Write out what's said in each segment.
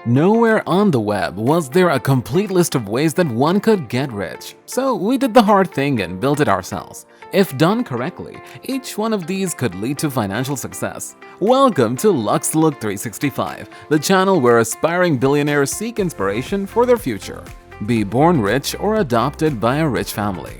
Nowhere on the web was there a complete list of ways that one could get rich, so we did the hard thing and built it ourselves. If done correctly, each one of these could lead to financial success. Welcome to Lux Look 365, the channel where aspiring billionaires seek inspiration for their future. Be born rich or adopted by a rich family.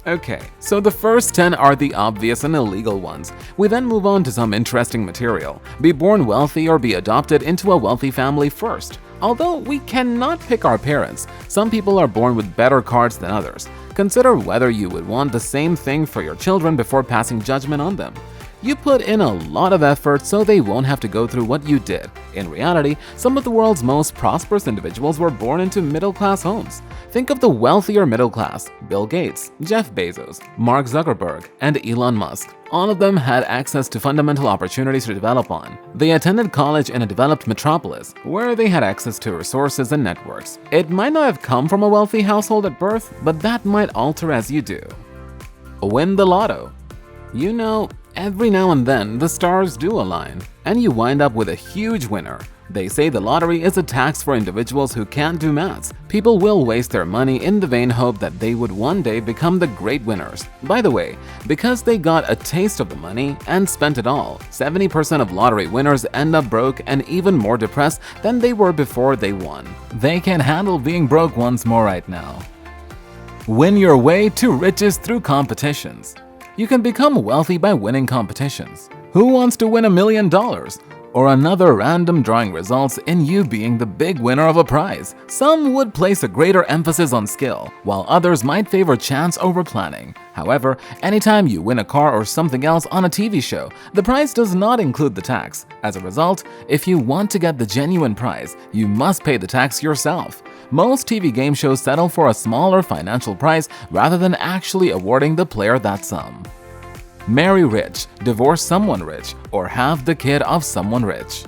Okay, so the first 10 are the obvious and illegal ones. We then move on to some interesting material. Be born wealthy or be adopted into a wealthy family first. Although we cannot pick our parents, some people are born with better cards than others. Consider whether you would want the same thing for your children before passing judgment on them. You put in a lot of effort so they won't have to go through what you did. In reality, some of the world's most prosperous individuals were born into middle-class homes. Think of the wealthier middle class: Bill Gates, Jeff Bezos, Mark Zuckerberg, and Elon Musk. All of them had access to fundamental opportunities to develop on. They attended college in a developed metropolis, where they had access to resources and networks. It might not have come from a wealthy household at birth, but that might alter as you do. Win the lotto. You know, every now and then the stars do align, and you wind up with a huge winner. They say the lottery is a tax for individuals who can't do maths. People will waste their money in the vain hope that they would one day become the great winners. By the way, because they got a taste of the money and spent it all, 70% of lottery winners end up broke and even more depressed than they were before they won. They can handle being broke once more right now. Win your way to riches through competitions. You can become wealthy by winning competitions. Who wants to win $1 million? Or another random drawing results in you being the big winner of a prize. Some would place a greater emphasis on skill, while others might favor chance over planning. However, anytime you win a car or something else on a TV show, the prize does not include the tax. As a result, if you want to get the genuine prize, you must pay the tax yourself. Most TV game shows settle for a smaller financial prize rather than actually awarding the player that sum. Marry rich, divorce someone rich, or have the kid of someone rich.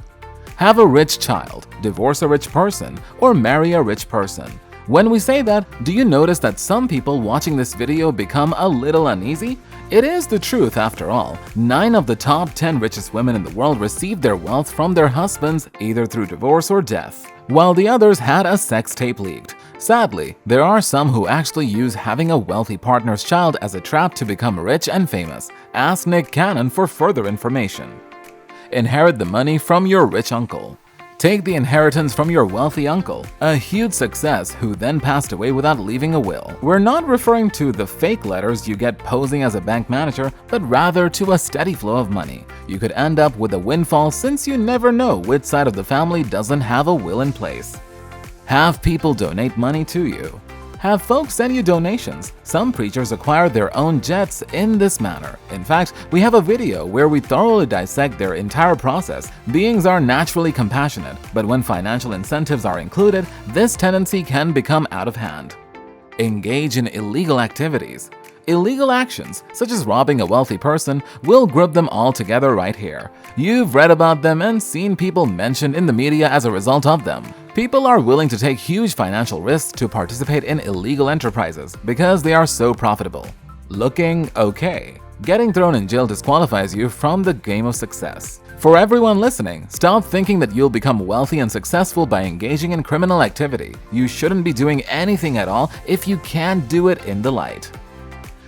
Have a rich child, divorce a rich person, or marry a rich person. When we say that, do you notice that some people watching this video become a little uneasy? It is the truth after all. 9 of the top 10 richest women in the world received their wealth from their husbands either through divorce or death, while the others had a sex tape leaked. Sadly, there are some who actually use having a wealthy partner's child as a trap to become rich and famous. Ask Nick Cannon for further information. Inherit the money from your rich uncle. Take the inheritance from your wealthy uncle, a huge success who then passed away without leaving a will. We're not referring to the fake letters you get posing as a bank manager, but rather to a steady flow of money. You could end up with a windfall since you never know which side of the family doesn't have a will in place. Have people donate money to you. Have folks send you donations. Some preachers acquire their own jets in this manner. In fact, we have a video where we thoroughly dissect their entire process. Beings are naturally compassionate, but when financial incentives are included, this tendency can become out of hand. Engage in illegal activities. Illegal actions, such as robbing a wealthy person, will group them all together right here. You've read about them and seen people mentioned in the media as a result of them. People are willing to take huge financial risks to participate in illegal enterprises because they are so profitable. Looking okay. Getting thrown in jail disqualifies you from the game of success. For everyone listening, stop thinking that you'll become wealthy and successful by engaging in criminal activity. You shouldn't be doing anything at all if you can't do it in the light.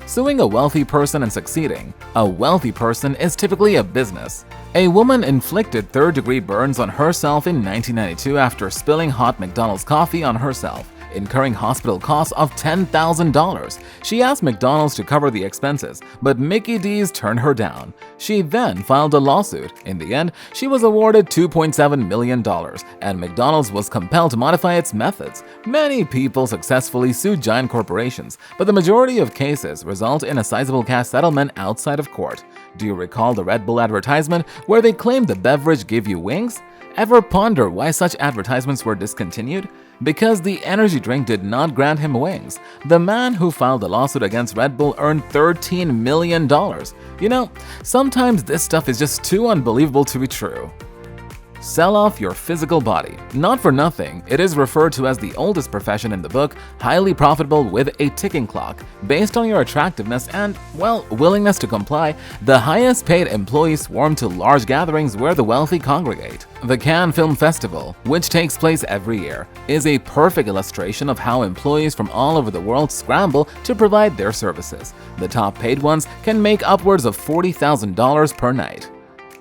Suing a wealthy person and succeeding. A wealthy person is typically a business. A woman inflicted third-degree burns on herself in 1992 after spilling hot McDonald's coffee on herself, incurring hospital costs of $10,000. She asked McDonald's to cover the expenses, but Mickey D's turned her down. She then filed a lawsuit. In the end, she was awarded $2.7 million, and McDonald's was compelled to modify its methods. Many people successfully sue giant corporations, but the majority of cases result in a sizable cash settlement outside of court. Do you recall the Red Bull advertisement where they claimed the beverage gave you wings? Ever ponder why such advertisements were discontinued? Because the energy drink did not grant him wings. The man who filed the lawsuit against Red Bull earned $13 million. You know, sometimes this stuff is just too unbelievable to be true. Sell off your physical body. Not for nothing, it is referred to as the oldest profession in the book, highly profitable with a ticking clock. Based on your attractiveness and, well, willingness to comply, the highest paid employees swarm to large gatherings where the wealthy congregate. The Cannes Film Festival, which takes place every year, is a perfect illustration of how employees from all over the world scramble to provide their services. The top paid ones can make upwards of $40,000 per night.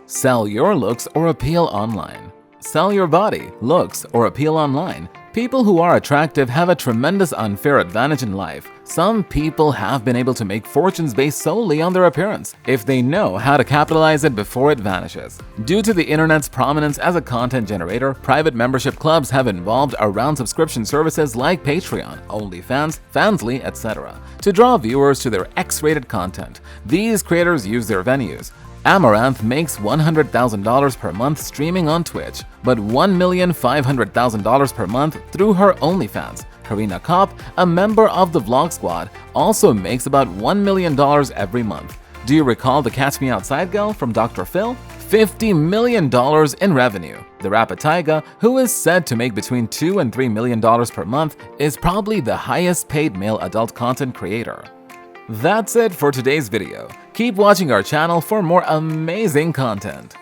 Sell your looks or appeal online. Sell your body, looks, or appeal online. People who are attractive have a tremendous unfair advantage in life. Some people have been able to make fortunes based solely on their appearance, if they know how to capitalize it before it vanishes. Due to the internet's prominence as a content generator, private membership clubs have evolved around subscription services like Patreon, OnlyFans, Fansly, etc. to draw viewers to their X-rated content. These creators use their venues. Amaranth makes $100,000 per month streaming on Twitch, but $1,500,000 per month through her OnlyFans. Karina Kopp, a member of the Vlog Squad, also makes about $1 million every month. Do you recall the Catch Me Outside girl from Dr. Phil? $50 million in revenue. The rapper Tyga, who is said to make between $2 and $3 million per month, is probably the highest paid male adult content creator. That's it for today's video. Keep watching our channel for more amazing content.